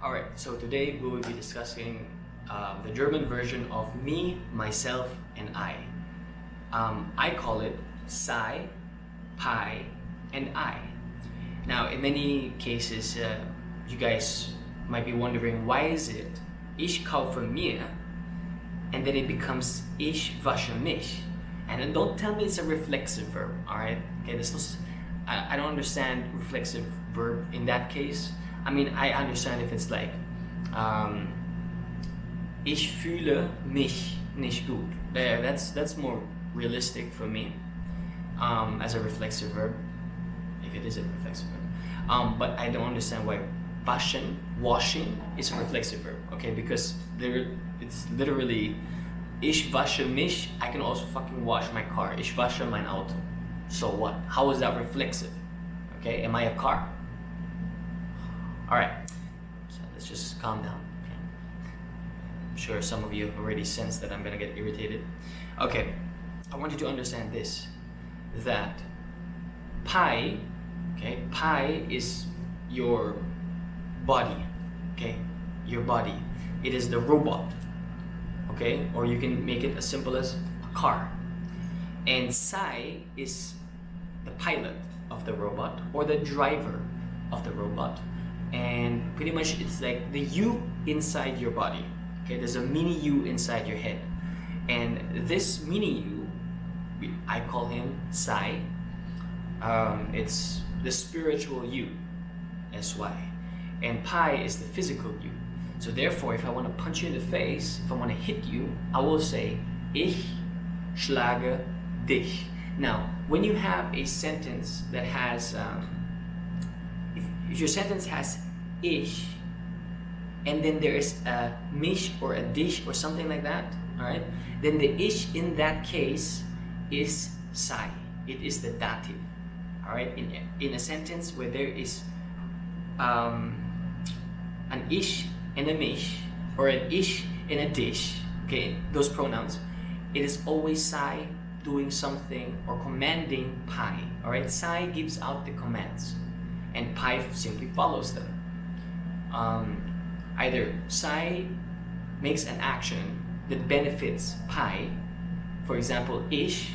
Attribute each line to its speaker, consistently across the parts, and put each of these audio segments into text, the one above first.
Speaker 1: Alright, so today we will be discussing the German version of me, myself, and I. I call it sei, pi, and I. Now, in many cases, you guys might be wondering, why is it ich kaufe mir, and then it becomes ich wasche mich? And then don't tell me it's a reflexive verb, alright? Okay, I don't understand reflexive verb in that case. I mean, I understand if it's like ich fühle mich nicht gut. That's more realistic for me as a reflexive verb, if it is a reflexive verb. But I don't understand why washing is a reflexive verb. Okay, because it's literally ich wasche mich. I can also fucking wash my car. Ich wasche mein Auto. So what? How is that reflexive? Okay, am I a car? Alright, so let's just calm down. Okay. I'm sure some of you already sense that I'm gonna get irritated. Okay, I want you to understand this, that pi is your body, okay? Your body. It is the robot, okay? Or you can make it as simple as a car. And sei is the pilot of the robot or the driver of the robot. And pretty much it's like the you inside your body. Okay, there's a mini you inside your head. And this mini you, I call him sei. It's the spiritual you, S-Y. And pi is the physical you. So therefore, if I want to punch you in the face, if I want to hit you, I will say ich schlage dich. Now, when you have a sentence that has, if your sentence has ich, and then there is a mich or a dich or something like that, all right, then the ich in that case is sei. It is the dative, all right. In a sentence where there is an ich and a mich, or an ich and a dich, okay, those pronouns, it is always sei doing something or commanding pi, all right. Sei gives out the commands, and pi simply follows them. Either sei makes an action that benefits pi. For example, ich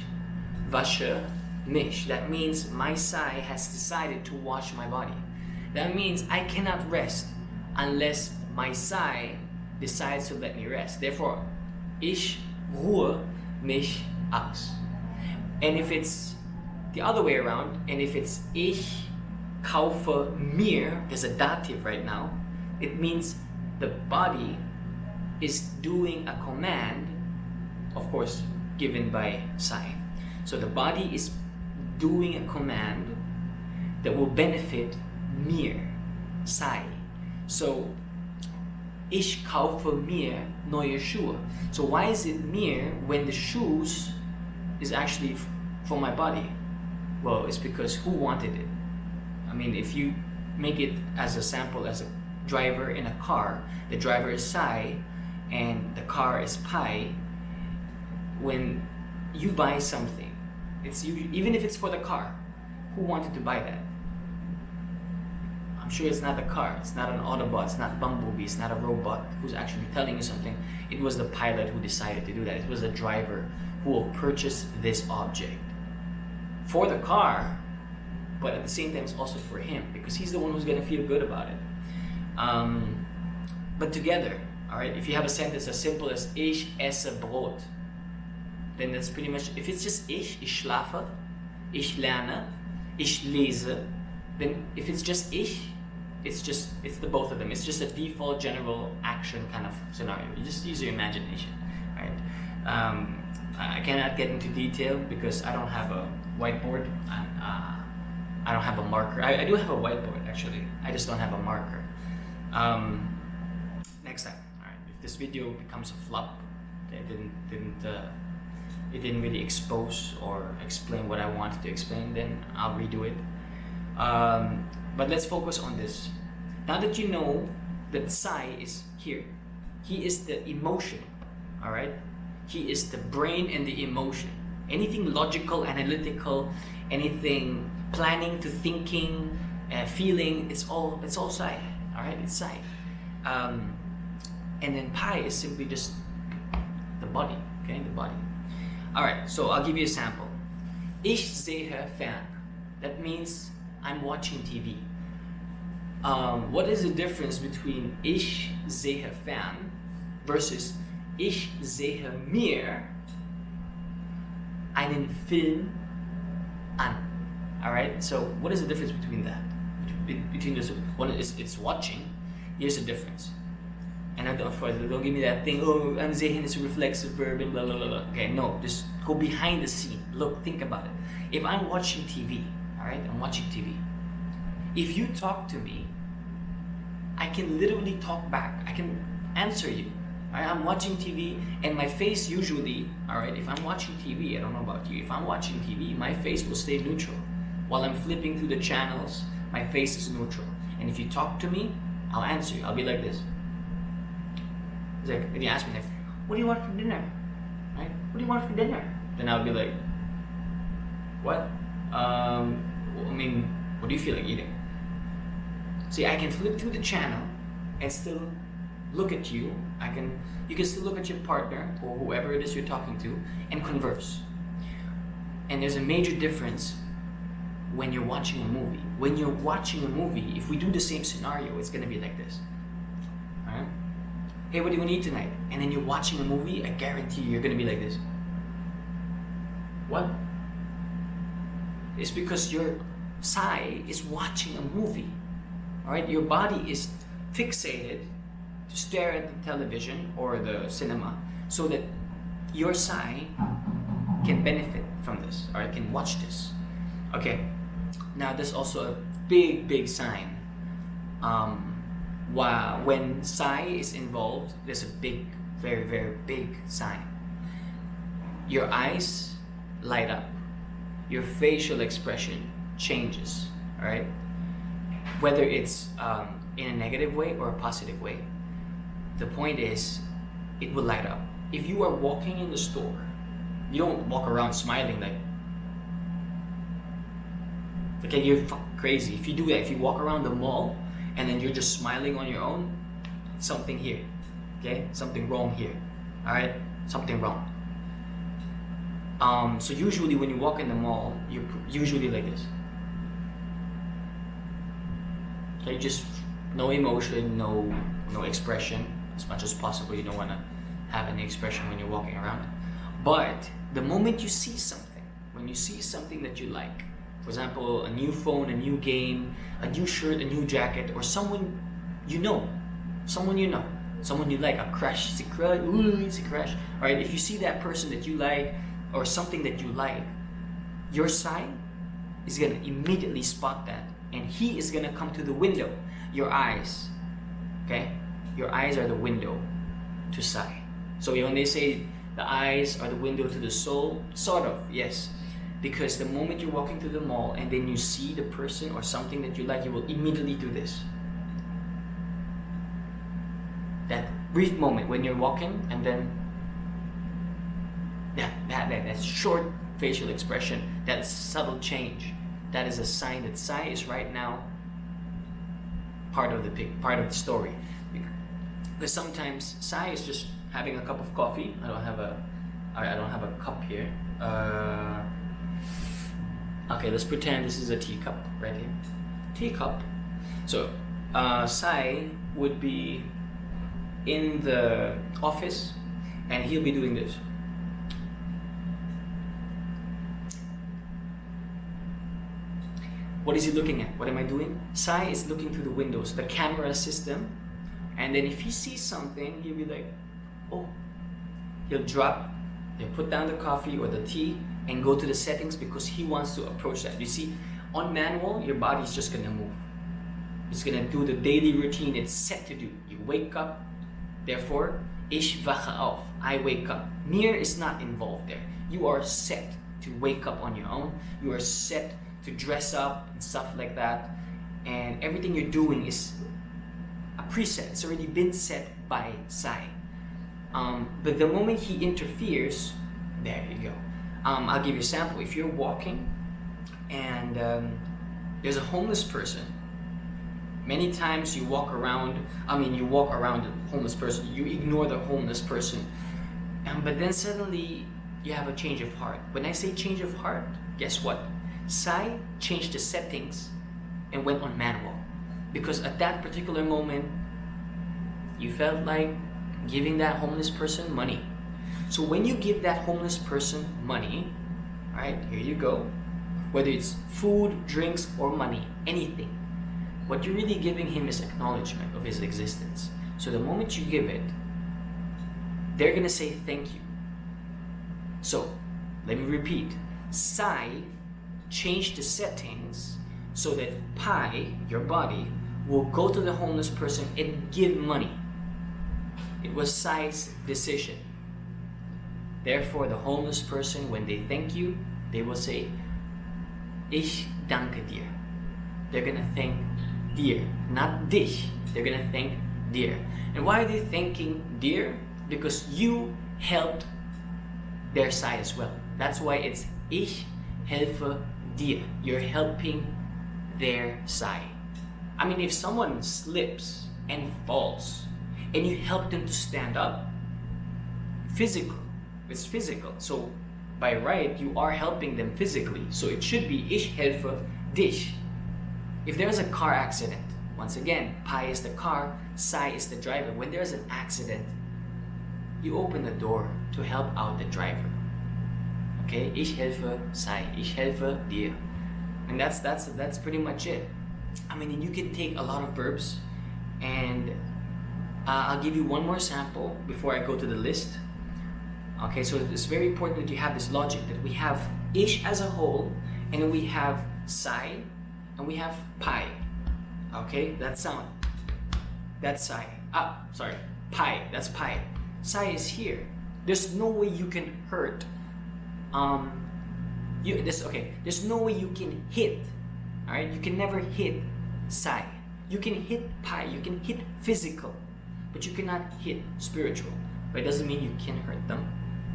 Speaker 1: wasche mich. That means my sei has decided to wash my body. That means I cannot rest unless my sei decides to let me rest. Therefore, ich ruhe mich aus. And if it's the other way around, and if it's ich kaufe mir, there's a dative right now, it means the body is doing a command, of course, given by sei. So the body is doing a command that will benefit mir, sei. So, ich kaufe mir neue Schuhe. So why is it mir when the shoes is actually for my body? Well, it's because who wanted it? I mean, if you make it as a sample, as a driver in a car, the driver is sei and the car is pi. When you buy something, it's you, even if it's for the car, who wanted to buy that? I'm sure it's not the car, it's not an Autobot, it's not Bumblebee, it's not a robot who's actually telling you something. It was the pilot who decided to do that. It was the driver who will purchase this object for the car, but at the same time it's also for him, because he's the one who's gonna feel good about it. But together, all right, if you have a sentence as simple as ich esse Brot, then that's pretty much, if it's just ich schlafe, ich lerne, ich lese, then if it's just ich, it's the both of them. It's just a default general action kind of scenario. You just use your imagination, right? I cannot get into detail because I don't have a whiteboard. I don't have a marker. I do have a whiteboard actually. I just don't have a marker. Next time, all right. If this video becomes a flop, it didn't really expose or explain what I wanted to explain, then I'll redo it. But let's focus on this. Now that you know that sei is here, he is the emotion, all right? He is the brain and the emotion. Anything logical, analytical, anything planning to thinking, feeling, it's all sei, all right? It's sei. Um, and then pi is simply just the body, okay, the body. All right, so I'll give you a sample. Ich sehe fern. That means I'm watching TV. What is the difference between ich sehe fern versus ich sehe mir einen Film an? All right, so what is the difference between that? Between this, one is it's watching. Here's the difference. And of course, don't give me that thing. Oh, ansehen is a reflexive verb and blah blah blah. Okay, no, just go behind the scene. Look, think about it. If I'm watching TV, all right, I'm watching TV. If you talk to me, I can literally talk back. I can answer you. All right, I'm watching TV, and my face usually, all right, if I'm watching TV, I don't know about you. If I'm watching TV, my face will stay neutral. While I'm flipping through the channels, my face is neutral. And if you talk to me, I'll answer you. I'll be like this. It's like, when you ask me, like, what do you want for dinner? Right? What do you want for dinner? Then I'll be like, what? I mean, what do you feel like eating? See, I can flip through the channel and still look at you. You can still look at your partner or whoever it is you're talking to and converse. And there's a major difference when you're watching a movie. When you're watching a movie, if we do the same scenario, it's gonna be like this. Alright? Hey, what do you want to eat tonight? And then you're watching a movie, I guarantee you're gonna be like this. What? It's because your Sai is watching a movie. Alright? Your body is fixated to stare at the television or the cinema so that your Sai can benefit from this, or can watch this. Okay, now there's also a big sign. When Sai is involved, there's a big, very big sign. Your eyes light up. Your facial expression changes, alright? Whether it's in a negative way or a positive way. The point is, it will light up. If you are walking in the store, you don't walk around smiling like, okay, you're crazy. If you do that, if you walk around the mall and then you're just smiling on your own, something here, okay? Something wrong here, all right? Something wrong. So usually when you walk in the mall, you're usually like this. Okay, just no emotion, no expression. As much as possible, you don't want to have any expression when you're walking around. But the moment you see something, when you see something that you like, for example, a new phone, a new game, a new shirt, a new jacket, or someone you know, someone you like, a crush, it's a crush, ooh, it's a crush. All right, if you see that person that you like, or something that you like, your Sai is gonna immediately spot that, and he is gonna come to the window. Your eyes, okay? Your eyes are the window to Sai. So when they say the eyes are the window to the soul, sort of, yes. Because the moment you're walking through the mall and then you see the person or something that you like, you will immediately do this. That brief moment when you're walking, and then that short facial expression, that subtle change, that is a sign that Sai is right now part of the story. Because sometimes Sai is just having a cup of coffee. I don't have a cup here. Okay, let's pretend this is a teacup right here. Teacup. So Sai would be in the office and he'll be doing this. What is he looking at? What am I doing? Sai is looking through the windows, the camera system, and then if he sees something, he'll be like, oh. He'll put down the coffee or the tea and go to the settings because he wants to approach that. You see, on manual, your body's just gonna move. It's gonna do the daily routine it's set to do. You wake up, therefore, ich wache auf, I wake up. Mir is not involved there. You are set to wake up on your own. You are set to dress up and stuff like that. And everything you're doing is a preset. It's already been set by Sai. But the moment he interferes, there you go. I'll give you a sample. If you're walking and there's a homeless person, Many times you walk around the homeless person, you ignore the homeless person, but then suddenly you have a change of heart. When I say change of heart, guess what? Sai changed the settings and went on manual. Because at that particular moment, you felt like giving that homeless person money. So when you give that homeless person money, alright, here you go. Whether it's food, drinks, or money, anything. What you're really giving him is acknowledgement of his existence. So the moment you give it, they're gonna say thank you. So, let me repeat. Sai changed the settings so that Pai, your body, will go to the homeless person and give money. It was Sai's decision. Therefore, the homeless person, when they thank you, they will say, Ich danke dir. They're gonna thank dir, not dich. They're gonna thank dir. And why are they thanking dir? Because you helped their side as well. That's why it's Ich helfe dir. You're helping their side. I mean, if someone slips and falls and you help them to stand up, it's physical. So by right, you are helping them physically. So it should be Ich helfe dich. If there's a car accident, once again, Pai is the car, Sai is the driver. When there's an accident, you open the door to help out the driver. Okay, Ich helfe Sai, Ich helfe dir. And that's pretty much it. I mean, you can take a lot of verbs, and I'll give you one more sample before I go to the list. Okay, so it's very important that you have this logic that we have Ich as a whole, and then we have Sai, and we have Pai. Okay, that sound. That's Sai. Pai. That's Pai. Sai is here. There's no way you can hurt. There's no way you can hit. All right, you can never hit Sai. You can hit Pai. You can hit physical, but you cannot hit spiritual. But it doesn't mean you can hurt them.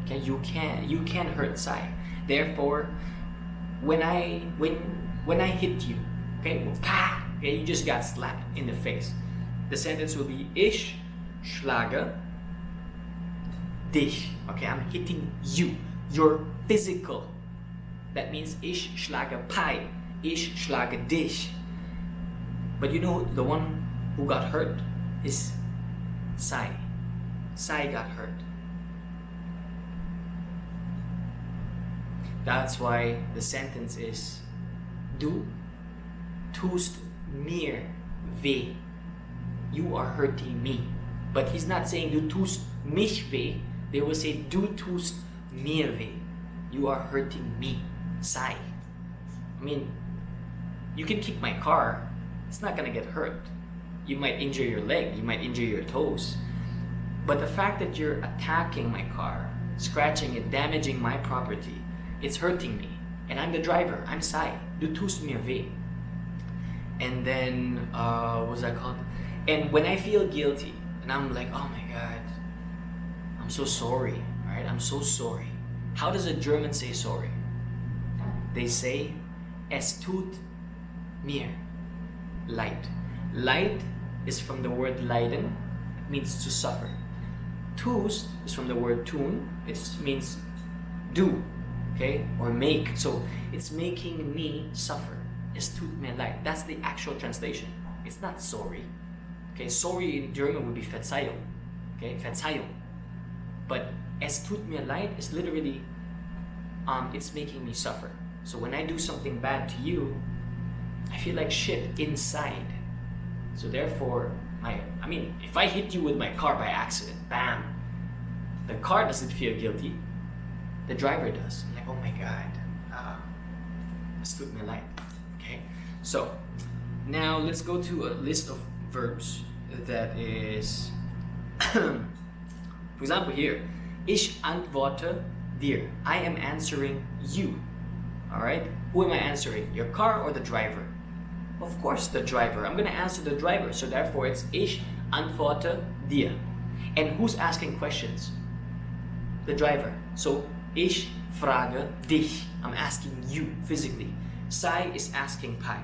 Speaker 1: Okay, you can hurt Sai. Therefore, when I hit you, okay, you just got slapped in the face. The sentence will be Ich schlage dich. Okay, I'm hitting you. You're physical. That means Ich schlage Pai. Ich schlage dich. But you know the one who got hurt is Sai. Sai got hurt. That's why the sentence is Du tust mir weh. You are hurting me. But he's not saying Du tust mich weh. They will say Du tust mir weh. You are hurting me. Sai. I mean, you can kick my car. It's not gonna get hurt. You might injure your leg. You might injure your toes. But the fact that you're attacking my car, scratching it, damaging my property, it's hurting me. And I'm the driver. I'm Sai. Du tust mir weh. And then, what's that called? And when I feel guilty, and I'm like, oh my God, I'm so sorry, right? I'm so sorry. How does a German say sorry? They say, Es tut mir leid. Leid is from the word leiden. It means to suffer. Tust is from the word tun. It means do, okay, or make. So it's making me suffer. Es tut mir leid. That's the actual translation. It's not sorry. Okay, sorry in German would be Verzeihung. Okay, Verzeihung. But es tut mir leid is literally, it's making me suffer. So when I do something bad to you, I feel like shit inside. So therefore, if I hit you with my car by accident, bam, the car doesn't feel guilty. The driver does. I'm like, oh my God, es tut mir leid. Okay, so now let's go to a list of verbs that is, for example here, Ich antworte dir. I am answering you. Alright? Who am I answering? Your car or the driver? Of course the driver. I'm going to answer the driver. So therefore it's Ich antworte dir. And who's asking questions? The driver. So Ich frage dich. I'm asking you physically. Sai is asking Pai.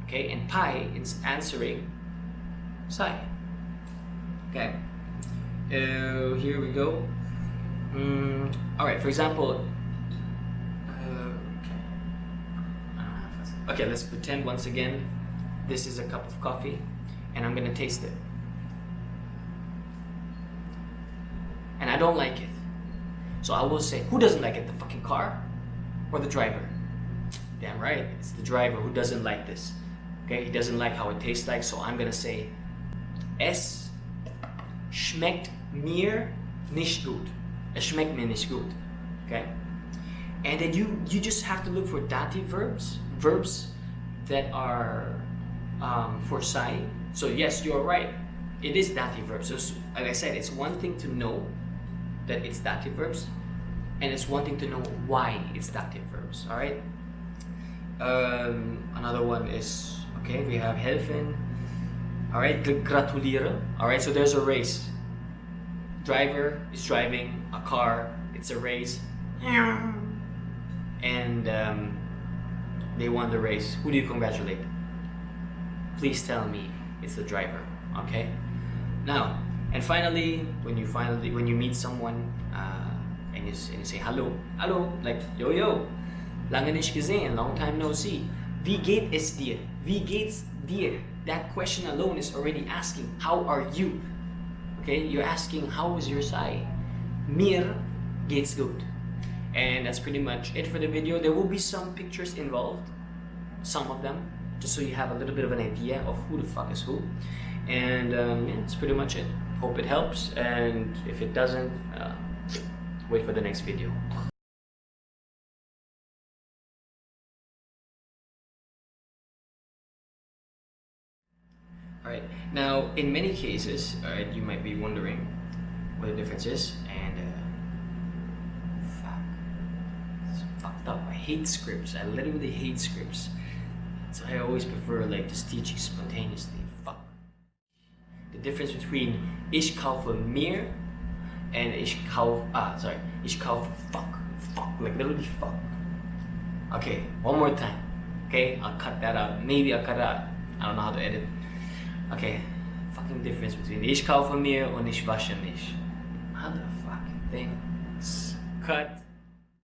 Speaker 1: Okay, and Pi is answering sei. Okay. Here we go. All right. For example. Okay, let's pretend once again this is a cup of coffee and I'm gonna taste it. And I don't like it. So I will say, who doesn't like it? The fucking car or the driver? Damn right, it's the driver who doesn't like this. Okay, he doesn't like how it tastes like, so I'm gonna say, es schmeckt mir nicht gut. Es schmeckt mir nicht gut. Okay? And then you just have to look for dative verbs that are for sei. So yes, you're right. It is dative verbs. So like I said, it's one thing to know that it's dative verbs, and it's one thing to know why it's dative verbs. All right. Another one is, okay, we have helfen. All right, gratulieren. All right, so there's a race. Driver is driving a car. It's a race. And they won the race. Who do you congratulate? Please tell me it's the driver. Okay. Now, and finally, when you meet someone and you say hello, like yo, lange nicht gesehen, long time no see. Wie geht es dir? Wie geht's dir? That question alone is already asking, how are you? Okay, you're asking, how is your sei? Mir geht's gut. And that's pretty much it for the video. There will be some pictures involved, some of them, just so you have a little bit of an idea of who the fuck is who. And yeah, that's pretty much it. Hope it helps, and if it doesn't, wait for the next video. Alright, now in many cases, alright, you might be wondering what the difference is, and it's fucked up. I hate scripts. I literally hate scripts. So I always prefer like just teaching spontaneously. Fuck. The difference between ich kaufe mir and ich kaufe fuck, like literally fuck. Okay, one more time. Okay, I'll cut that out. Maybe I'll cut it out. I don't know how to edit. Okay, fucking difference between ich kaufe mir und ich wasche mich. Motherfucking thing. Cut.